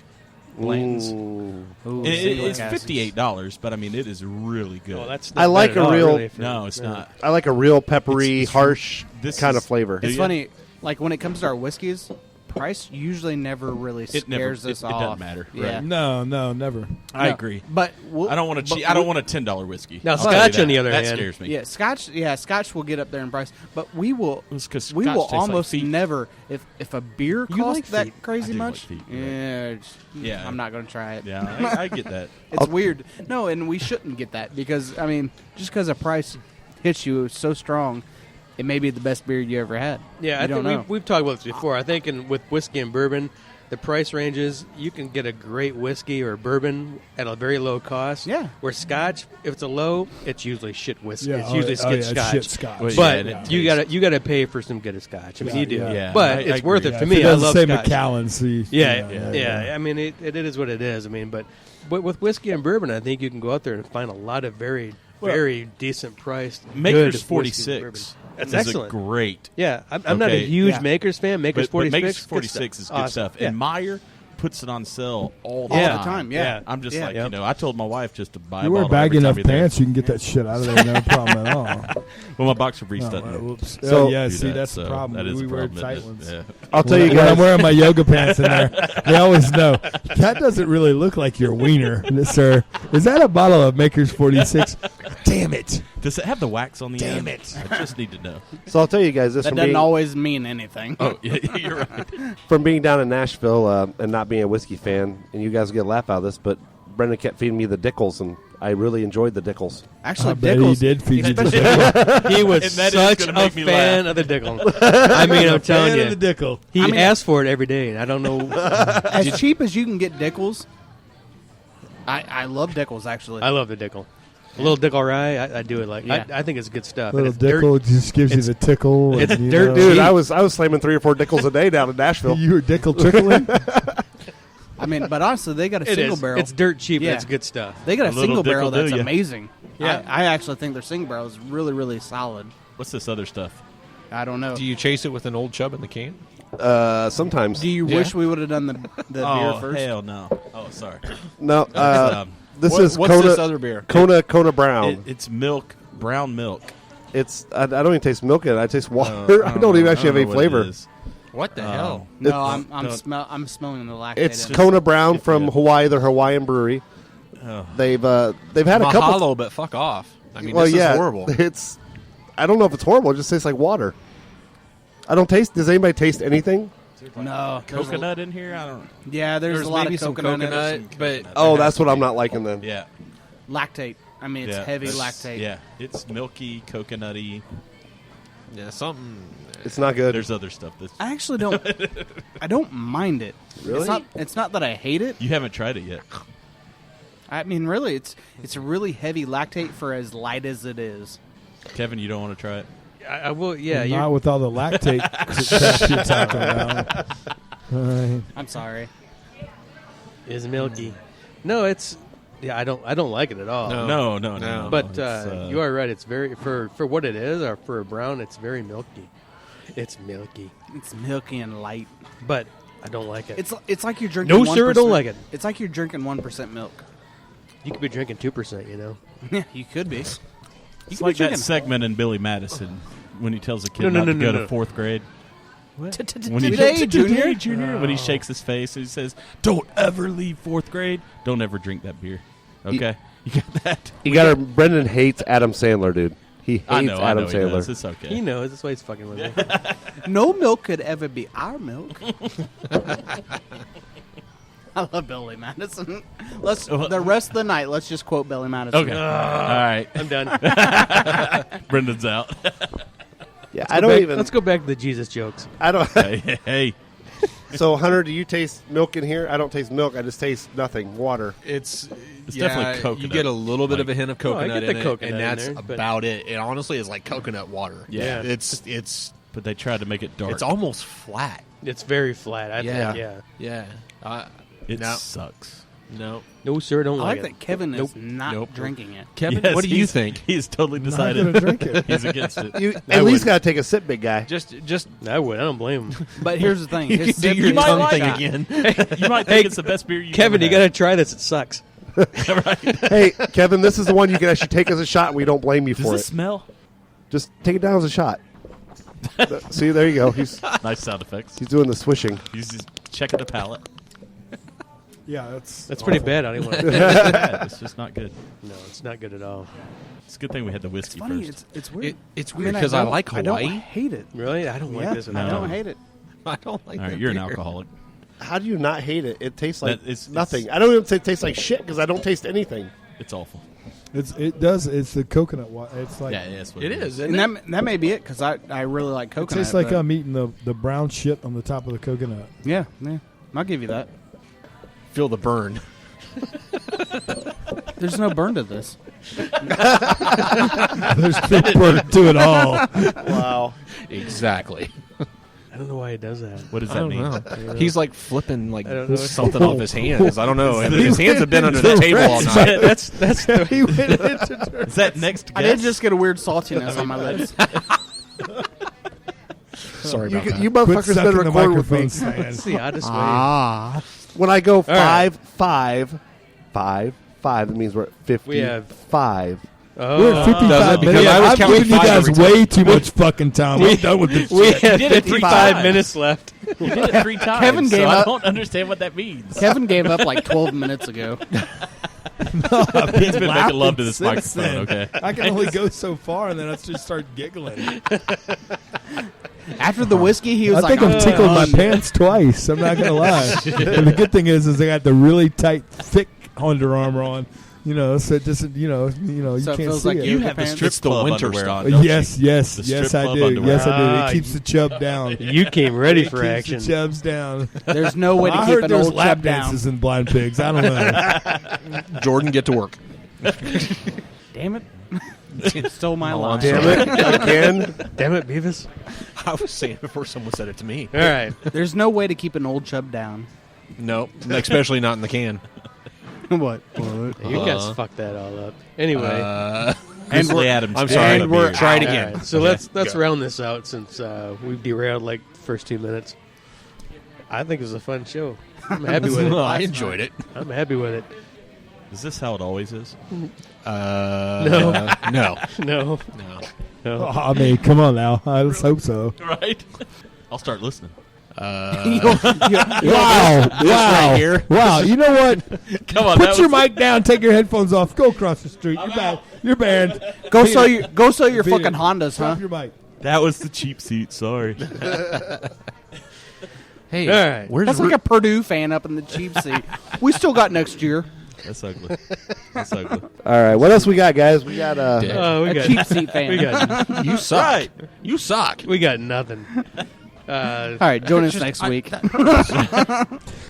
Blanton's. Ooh. Ooh, It's casks. $58, but I mean, it is really good. Oh, that's I not like bad at a all, real- really, for- No, it's yeah. not. I like a real peppery, It's- harsh this kind is- of flavor. It's Yeah. funny. Like when it comes to our whiskeys, price usually never really scares us it off. doesn't matter. Yeah. Right. No, never. I No, agree. But we'll, I don't want but to. I don't we- want a $10 whiskey. Now, I'll tell you Scotch, that. on the other that hand- scares me. Yeah, Scotch will get up there in price, but we will. It's 'cause We Scotch will tastes like almost feet. never. If a beer You costs like that feet. I crazy do like much, feet, yeah, Yeah. I'm not going to try it. Yeah, I get that. It's weird. No, and we shouldn't get that because I mean, just because a price hits you so strong, it may be the best beer you ever had. Yeah, You I don't think know. we've talked about this before. I think with whiskey and bourbon, the price ranges, you can get a great whiskey or bourbon at a very low cost. Yeah. Where Scotch, if it's a low, it's usually shit whiskey. Yeah, it's oh, usually yeah, shit Scotch. shit Scotch. Well, But yeah, and it you tastes- gotta pay for some good Scotch. I mean, Yeah, you do. yeah. But I it's worth agree. it to If me. it I doesn't love say Scotch. Macallan, see. Yeah. I mean, it is what it is. I mean, but with whiskey and bourbon, I think you can go out there and find a lot of very decent priced Maker's good 46. bourbon. That's is excellent. A great. Yeah, I'm not a Okay. huge Yeah. Makers fan. Makers But 46. Maker's good 46 is stuff. good Awesome. stuff. Yeah. And Meyer puts it on sale all the Yeah. time. All the time, yeah. I'm just Yeah. like, Yep. you know, I told my wife just to buy You a wear bottle every baggy time enough you're there. pants, you can get that shit out of there, no problem at all. Well, my boxer briefs Oh, doesn't whoops. So- Oh, yeah, do see, that, that's so the problem. That is we a wear problem, tight isn't ones. it? Yeah. I'll tell you When I'm guys. wearing my yoga pants in there, they always know that doesn't really look like your wiener, sir. Is that a bottle of Maker's 46? Damn it! Does it have the wax on the end? Damn it. I just need to know. So I'll tell you guys this That from doesn't being, always mean anything. Oh, yeah, you're right. from being down in Nashville and not being a whiskey fan, and you guys will get a laugh out of this, but Brendan kept feeding me the Dickels, and I really enjoyed the Dickels. Actually, I bet he Dickel's did feed you the especially- Dickel. He was And that is such gonna a make me fan laugh. of the Dickel. I mean, I'm telling Fan you, of the Dickel. he I mean, asked for it every day, and I don't know. as cheap as you can get Dickels. I love Dickels actually. I love the Dickel. A little Dickel rye, I do it like. Yeah. I think it's good stuff. Little And it's dirt- Dickel just gives you the tickle. it's and, you dirt know, Dude, cheap. I was slamming 3 or 4 Dickels a day down in Nashville. You were Dickel tickling? I mean, but honestly, they got a It single is. barrel. It's dirt cheap. Yeah. But it's good stuff. They got a little single barrel Dickel do that's ya. amazing. Yeah. I actually think their single barrel is really, really solid. What's this other stuff? I don't know. Do you chase it with an old chub in the can? Sometimes. Do you wish we would have done the beer Oh, first? hell no. Oh, sorry. No, this What- is what's Kona, this other beer? Kona Brown. It's milk, brown milk. I don't even taste milk in it. I taste water. I don't even know. actually have I any don't know what it flavor. is. What the hell? No, I'm no. I'm smelling the lactate. It's in it. Kona Brown Good from deal. Hawaii, the Hawaiian brewery. Oh. They've had a couple. Mahalo, but fuck off. I mean, Well, this yeah, is horrible. It's. I don't know if it's horrible. It just tastes like water. I don't taste. Does anybody taste anything? No, there's a- Coconut in here? I don't. Yeah, there's a lot maybe of some coconut, in it. coconut, but Oh, that's what I'm not liking then. Yeah. Lactate. I mean, it's yeah, heavy that's- lactate. Yeah, it's milky, coconutty. yeah, something. It's not good. There's other stuff that's. I actually don't. I don't mind it. Really? It's not that I hate it. You haven't tried it yet. I mean, really, it's a really heavy lactate for as light as it is. Kevin, you don't want to try it? I will. Yeah, Not you're, with all the lactate crap you're talking about. All right. I'm sorry. is milky. No, it's. I don't like it at all. No. But you are right. It's very for what it is, or for a brown, it's very milky. It's milky. It's milky and light. But I don't like it. It's like you're drinking. No, 1%. sir, I don't like it. It's like you're drinking 1% milk. You could be drinking 2%. You know. Yeah, you could be. It's like that segment in Billy Madison when he tells a kid not to go to fourth grade. Today, Junior. When he shakes his face and he says, "Don't ever leave fourth grade. Don't ever drink that beer." Okay, you got that. Brendan hates Adam Sandler, dude. He hates Adam Sandler. He knows. It's okay. He knows. That's why he's fucking with me. No milk could ever be our milk. I love Billy Madison. The rest of the night, let's just quote Billy Madison. Okay. All right. I'm done. Brendan's out. Yeah, Let's go back to the Jesus jokes. I don't. Hey. So, Hunter, do you taste milk in here? I don't taste milk. I just taste nothing. Water. It's definitely coconut. You get a little bit of a hint of coconut in it, coconut and that's in there, about it. It honestly is like coconut water. Yeah. It's. But they tried to make it dark. It's almost flat. It's very flat. I think. Yeah. It sucks. No, sir, don't I like like it. that Kevin is not drinking it. Kevin, Yes, what do you think? He's totally decided. Not gonna drink it. He's against it. You at least got to take a sip, big guy. Just I would. I don't blame him. But here's the thing. you His do sip your is tongue one thing shot. again. You might think it's the best beer Kevin, you got got to try this. It sucks. Hey, Kevin, this is the one you can actually take as a shot, and we don't blame you Does for this it. smell? Just take it down as a shot. See, there you go. He's Nice sound effects. doing the swishing. He's just checking the palate. Yeah, that's Pretty bad. I don't want to. It's just not good. No, it's not good at all. It's a good thing we had the whiskey Funny, first. it's weird. It's I mean, weird because I like I don't Hawaii. hate it. Really? I don't like this at all. I don't hate it. I don't like All right, that you're an beer. alcoholic. How do you not hate it? It tastes like It's nothing. I don't even say it tastes like shit because I don't taste anything. It's awful. it does. It's the coconut water. It's like That's what It is. And that may be it because I really like it coconut. tastes like but- I'm eating the brown shit on the top of the coconut. Yeah, I'll give you that. Feel the burn. There's no burn to this. There's no burn to it all. Wow. Exactly. I don't know why he does that. What does I that don't mean? know. He's like flipping like I don't know. something off his hands. I don't know. His hands have been under the table all night. That's He went into Is that next I did guess? just get a weird saltiness on my lips. Sorry about that. You Quit motherfuckers sucking been the recording with microphone me. stand. That's the oddest way. When I go right. 5, that means we're at 55. We have- We're at Oh, 55 does it? Because minutes. I was I've counting given you 5 guys every time. way too much fucking time. I'm done with this we shit. have You did it 3 55 times. minutes left. You did it 3 times. Kevin so gave I up. don't understand what that means. Kevin gave up like 12 minutes ago. He's been making love to this Since microphone, then. okay? I can only go so far, and then I just start giggling. After the whiskey, he was I like, think I've tickled my done. pants twice. I'm not gonna lie. And the good thing is I got the really tight, thick Under Armour on. You know, so it doesn't. You know, you So it can't feels see like it. you You have have the pants. strip It's the club winter underwear stuff. on, don't Yes, you? yes, The yes, strip I club do. underwear. Yes, I do. Ah, It keeps the chub down. You came ready It for keeps action. the chubs down. There's no way to I keep heard an there's old lap chub down. dances in Blind Pigs. I don't know. Jordan, get to work. Damn it. Stole my Oh, line. I'm Damn it. Again. Damn it, Beavis. I was saying it before someone said it to me. All right. There's no way to keep an old chub down. No, especially not in the can. What? You guys fucked that all up. Anyway. Grizzly Adams. I'm sorry. And we're Try it all again. right, so let's round this out since we've derailed like the first 2 minutes. I think it was a fun show. I'm happy with it. I enjoyed it. I'm happy with it. Is this how it always is? No. No. No. Oh, I mean, come on now. Let's hope so. Right? I'll start listening. Wow. Wow. here. Wow. You know what? Come on. Put your mic down. Take your headphones off. Go across the street. You're bad. You're banned. Go sell your Beat fucking it. Hondas, Drop huh? your mic. That was the cheap seat. Sorry. Hey, All right. where's That's like a Purdue fan up in the cheap seat. We still got next year. That's ugly. That's ugly. All right. What else we got, guys? We got Oh, we A got cheap seat fan. we got you suck. You suck. we got nothing. All right, join us next week.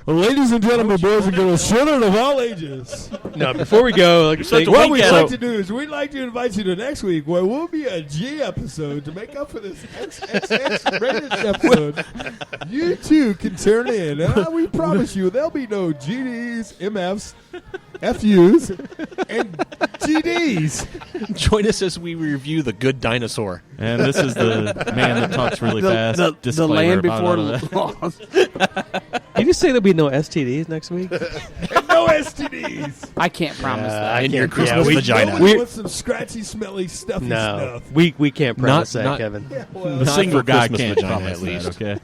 Well, ladies and gentlemen, boys and girls, children of all ages. No, before we go, What we'd like to do is we'd like to invite you to next week where we'll be a G episode to make up for this XXX rated episode. You too can turn in, and we promise you there'll be no GDs, MFs, FUs, and GDs. Join us as we review The Good Dinosaur. And this is the man that talks really fast. The land before laws. Did you say there'll be no STDs next week? No STDs. I can't promise that. In your Christmas vagina. We want some scratchy, smelly, stuffy No, stuff. we can't promise that, not- Kevin. Yeah, well, The single guy Christmas can't vagina, promise at least. that, okay?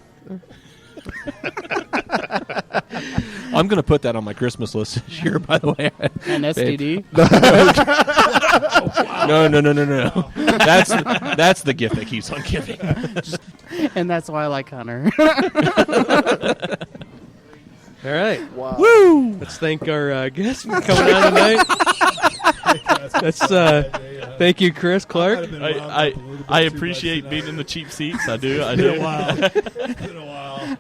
I'm going to put that on my Christmas list this year, by the way. An STD? No. That's the gift that keeps on giving. And that's why I like Hunter. All right. Wow. Woo! Let's thank our guests for coming on tonight. Thank you, Chris Clark. I appreciate being in the cheap seats. I do. It's been a while.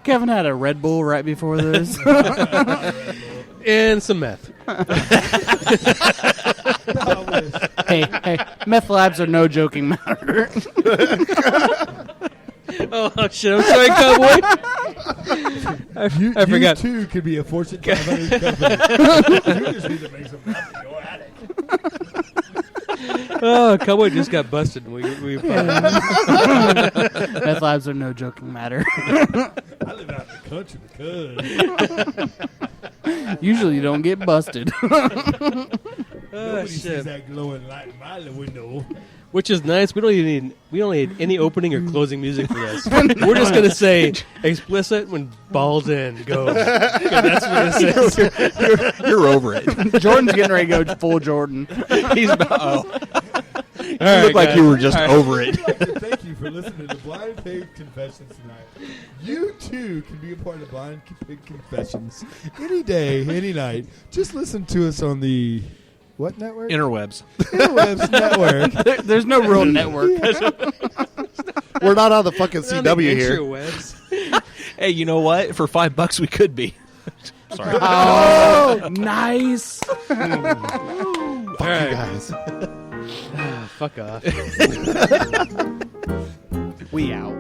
Kevin had a Red Bull right before this. And some meth. hey, meth labs are no joking matter. Oh, shit. I'm sorry, Cowboy. I forgot. You too could be a Fortune 500 company. You just need to make some meth and go at it. Oh, Cowboy just got busted. We Meth labs are no joking matter. I live out in the country because Usually you don't get busted. nobody sees shit. that glowing light in my window. Which is nice. We don't need any opening or closing music for this. We're just gonna say explicit when balls in go. That's what it says. You're over it. Jordan's getting ready to go full Jordan. He's about. You look like you were just over it. Thank you for listening to Blind Pig Confessions tonight. You too can be a part of Blind Pig Confessions any day, any night. Just listen to us on the what network? Interwebs. Interwebs network. There's no real network. We're not on the fucking CW here. Hey, you know what? For $5 we could be. Sorry. Oh, nice. Fuck you guys. Fuck off. We out.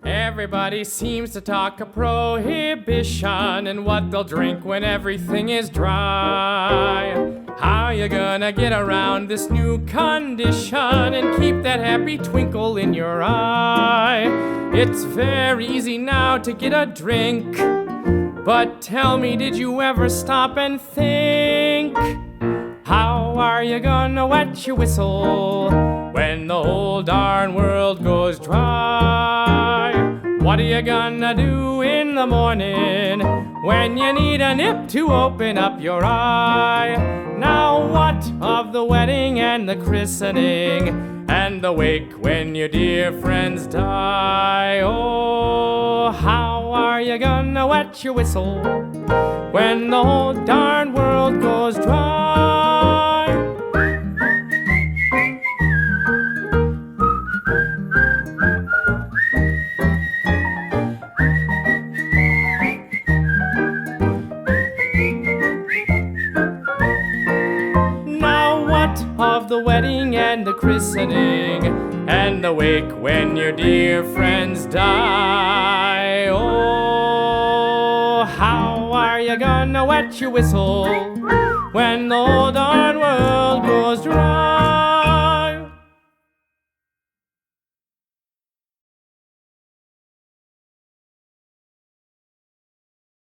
Everybody seems to talk a prohibition and what they'll drink when everything is dry. How you gonna get around this new condition and keep that happy twinkle in your eye? It's very easy now to get a drink, but tell me, did you ever stop and think? How are you gonna wet your whistle when the whole darn world goes dry? What are you gonna do in the morning when you need a nip to open up your eye? Now what of the wedding and the christening and the wake when your dear friends die? Oh, how are you gonna wet your whistle when the whole darn world goes dry? Of the wedding and the christening and the wake when your dear friends die. Oh, how are you gonna wet your whistle when the whole darn world goes dry?